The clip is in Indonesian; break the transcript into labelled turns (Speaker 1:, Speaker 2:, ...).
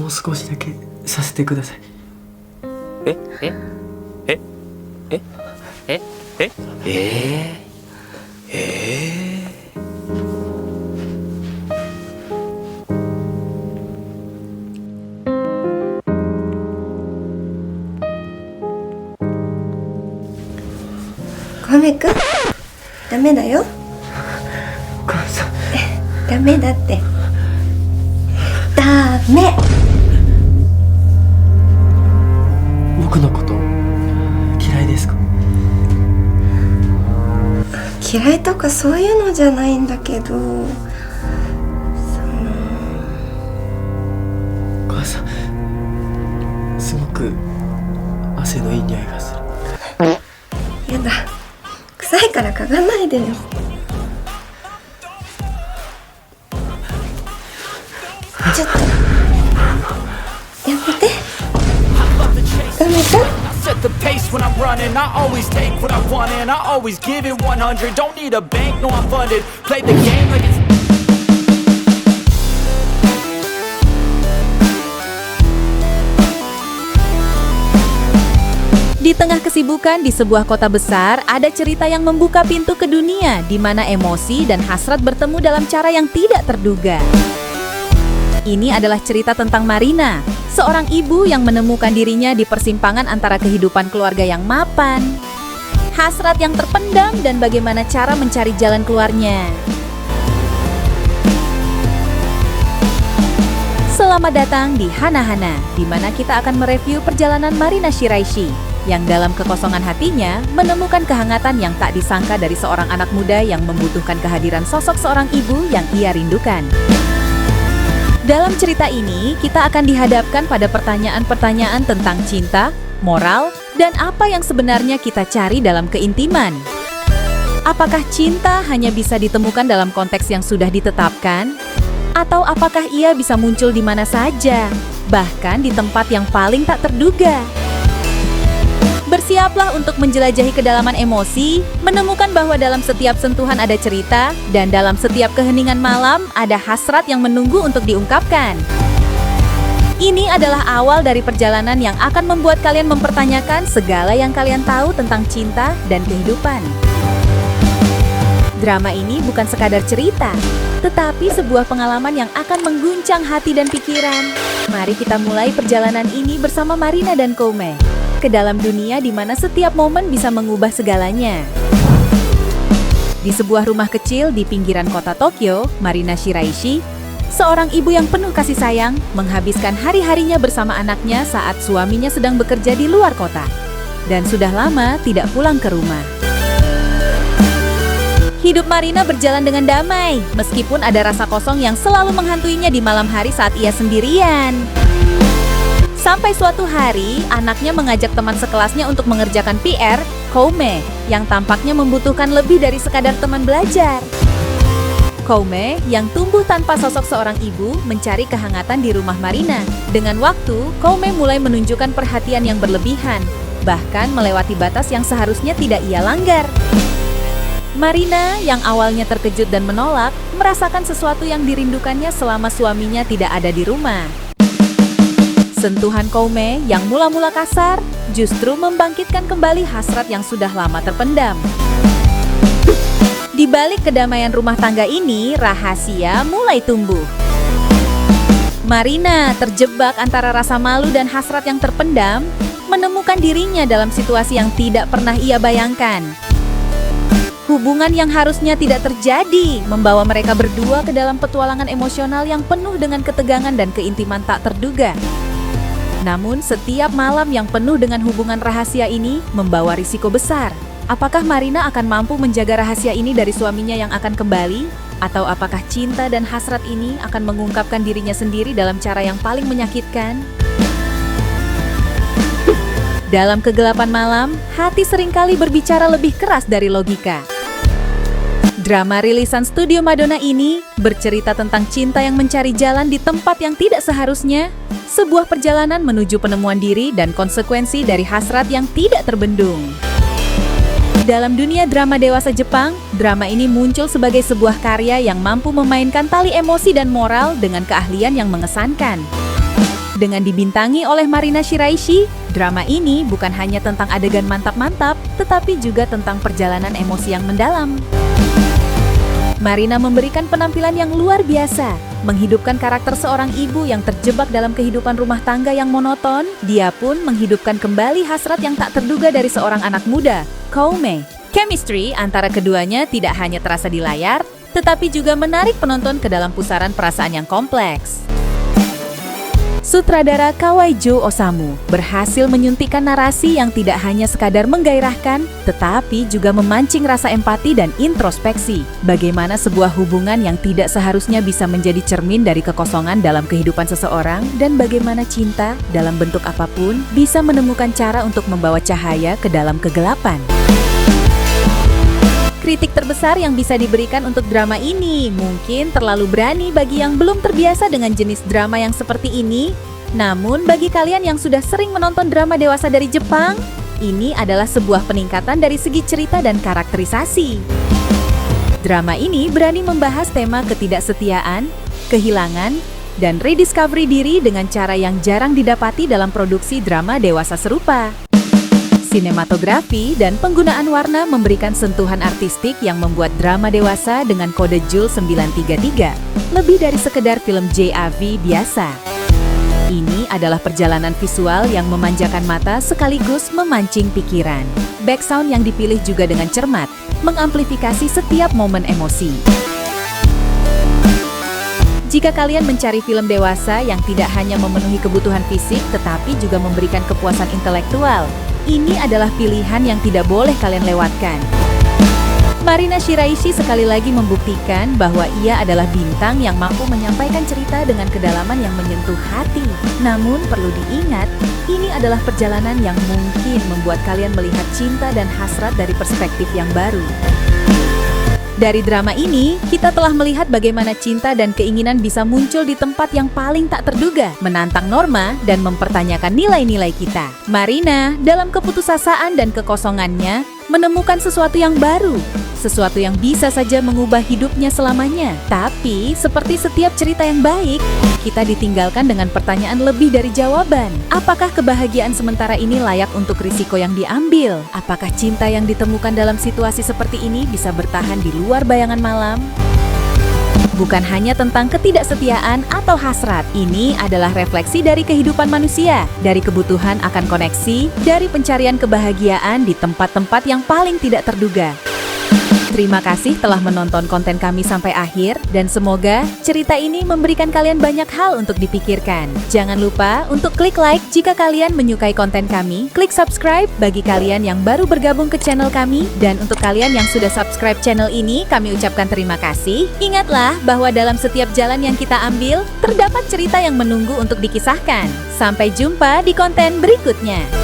Speaker 1: う少しだけさせてください。
Speaker 2: えええええええ
Speaker 3: 小梅くん、ダメだよ。
Speaker 1: お母さん、
Speaker 3: ダメだって。ダメ。
Speaker 1: 僕のこと嫌いですか？
Speaker 3: 嫌いとかそういうのじゃないんだけど、
Speaker 1: お母さん、すごく汗のいい匂いがする。
Speaker 3: やだ、臭いから嗅がないでよ。ちょっとやめて。ダメか？
Speaker 4: Set the pace when I'm running. I always take what I want and I always give it 100. Don't need a bank, no I'm funded. Play the game like it's
Speaker 5: Di tengah kesibukan di sebuah kota besar, ada cerita yang membuka pintu ke dunia di mana emosi dan hasrat bertemu dalam cara yang tidak terduga. Ini adalah cerita tentang Marina, seorang ibu yang menemukan dirinya di persimpangan antara kehidupan keluarga yang mapan, hasrat yang terpendam, dan bagaimana cara mencari jalan keluarnya. Selamat datang di Hana-Hana, di mana kita akan mereview perjalanan Marina Shiraishi, yang dalam kekosongan hatinya menemukan kehangatan yang tak disangka dari seorang anak muda yang membutuhkan kehadiran sosok seorang ibu yang ia rindukan. Dalam cerita ini, kita akan dihadapkan pada pertanyaan-pertanyaan tentang cinta, moral, dan apa yang sebenarnya kita cari dalam keintiman. Apakah cinta hanya bisa ditemukan dalam konteks yang sudah ditetapkan? Atau apakah ia bisa muncul di mana saja, bahkan di tempat yang paling tak terduga? Bersiaplah untuk menjelajahi kedalaman emosi, menemukan bahwa dalam setiap sentuhan ada cerita, dan dalam setiap keheningan malam ada hasrat yang menunggu untuk diungkapkan. Ini adalah awal dari perjalanan yang akan membuat kalian mempertanyakan segala yang kalian tahu tentang cinta dan kehidupan. Drama ini bukan sekadar cerita, tetapi sebuah pengalaman yang akan mengguncang hati dan pikiran. Mari kita mulai perjalanan ini bersama Marina dan Koume ke dalam dunia di mana setiap momen bisa mengubah segalanya. Di sebuah rumah kecil di pinggiran kota Tokyo, Marina Shiraishi, seorang ibu yang penuh kasih sayang, menghabiskan hari-harinya bersama anaknya saat suaminya sedang bekerja di luar kota dan sudah lama tidak pulang ke rumah. Hidup Marina berjalan dengan damai, meskipun ada rasa kosong yang selalu menghantuinya di malam hari saat ia sendirian. Sampai suatu hari, anaknya mengajak teman sekelasnya untuk mengerjakan PR, Koume, yang tampaknya membutuhkan lebih dari sekadar teman belajar. Koume, yang tumbuh tanpa sosok seorang ibu, mencari kehangatan di rumah Marina. Dengan waktu, Koume mulai menunjukkan perhatian yang berlebihan, bahkan melewati batas yang seharusnya tidak ia langgar. Marina, yang awalnya terkejut dan menolak, merasakan sesuatu yang dirindukannya selama suaminya tidak ada di rumah. Sentuhan Koume yang mula-mula kasar justru membangkitkan kembali hasrat yang sudah lama terpendam. Di balik kedamaian rumah tangga ini, rahasia mulai tumbuh. Marina, terjebak antara rasa malu dan hasrat yang terpendam, menemukan dirinya dalam situasi yang tidak pernah ia bayangkan. Hubungan yang harusnya tidak terjadi membawa mereka berdua ke dalam petualangan emosional yang penuh dengan ketegangan dan keintiman tak terduga. Namun, setiap malam yang penuh dengan hubungan rahasia ini membawa risiko besar. Apakah Marina akan mampu menjaga rahasia ini dari suaminya yang akan kembali? Atau apakah cinta dan hasrat ini akan mengungkapkan dirinya sendiri dalam cara yang paling menyakitkan? Dalam kegelapan malam, hati seringkali berbicara lebih keras dari logika. Drama rilisan studio Madonna ini bercerita tentang cinta yang mencari jalan di tempat yang tidak seharusnya, sebuah perjalanan menuju penemuan diri dan konsekuensi dari hasrat yang tidak terbendung. Dalam dunia drama dewasa Jepang, drama ini muncul sebagai sebuah karya yang mampu memainkan tali emosi dan moral dengan keahlian yang mengesankan. Dengan dibintangi oleh Marina Shiraishi, drama ini bukan hanya tentang adegan mantap-mantap, tetapi juga tentang perjalanan emosi yang mendalam. Marina memberikan penampilan yang luar biasa, menghidupkan karakter seorang ibu yang terjebak dalam kehidupan rumah tangga yang monoton. Dia pun menghidupkan kembali hasrat yang tak terduga dari seorang anak muda, Koume. Chemistry antara keduanya tidak hanya terasa di layar, tetapi juga menarik penonton ke dalam pusaran perasaan yang kompleks. Sutradara Kawaijo Osamu berhasil menyuntikkan narasi yang tidak hanya sekadar menggairahkan, tetapi juga memancing rasa empati dan introspeksi. Bagaimana sebuah hubungan yang tidak seharusnya bisa menjadi cermin dari kekosongan dalam kehidupan seseorang, dan bagaimana cinta dalam bentuk apapun bisa menemukan cara untuk membawa cahaya ke dalam kegelapan. Kritik terbesar yang bisa diberikan untuk drama ini mungkin terlalu berani bagi yang belum terbiasa dengan jenis drama yang seperti ini. Namun bagi kalian yang sudah sering menonton drama dewasa dari Jepang, ini adalah sebuah peningkatan dari segi cerita dan karakterisasi. Drama ini berani membahas tema ketidaksetiaan, kehilangan, dan rediscovery diri dengan cara yang jarang didapati dalam produksi drama dewasa serupa. Sinematografi dan penggunaan warna memberikan sentuhan artistik yang membuat drama dewasa dengan kode JUL 933 lebih dari sekedar film JAV biasa. Ini adalah perjalanan visual yang memanjakan mata sekaligus memancing pikiran. Background yang dipilih juga dengan cermat, mengamplifikasi setiap momen emosi. Jika kalian mencari film dewasa yang tidak hanya memenuhi kebutuhan fisik tetapi juga memberikan kepuasan intelektual, ini adalah pilihan yang tidak boleh kalian lewatkan. Marina Shiraishi sekali lagi membuktikan bahwa ia adalah bintang yang mampu menyampaikan cerita dengan kedalaman yang menyentuh hati. Namun perlu diingat, ini adalah perjalanan yang mungkin membuat kalian melihat cinta dan hasrat dari perspektif yang baru. Dari drama ini, kita telah melihat bagaimana cinta dan keinginan bisa muncul di tempat yang paling tak terduga, menantang norma dan mempertanyakan nilai-nilai kita. Marina, dalam keputusasaan dan kekosongannya, menemukan sesuatu yang baru, sesuatu yang bisa saja mengubah hidupnya selamanya. Tapi, seperti setiap cerita yang baik, kita ditinggalkan dengan pertanyaan lebih dari jawaban. Apakah kebahagiaan sementara ini layak untuk risiko yang diambil? Apakah cinta yang ditemukan dalam situasi seperti ini bisa bertahan di luar bayangan malam? Bukan hanya tentang ketidaksetiaan atau hasrat, ini adalah refleksi dari kehidupan manusia, dari kebutuhan akan koneksi, dari pencarian kebahagiaan di tempat-tempat yang paling tidak terduga. Terima kasih telah menonton konten kami sampai akhir, dan semoga cerita ini memberikan kalian banyak hal untuk dipikirkan. Jangan lupa untuk klik like jika kalian menyukai konten kami, klik subscribe bagi kalian yang baru bergabung ke channel kami, dan untuk kalian yang sudah subscribe channel ini, kami ucapkan terima kasih. Ingatlah bahwa dalam setiap jalan yang kita ambil, terdapat cerita yang menunggu untuk dikisahkan. Sampai jumpa di konten berikutnya.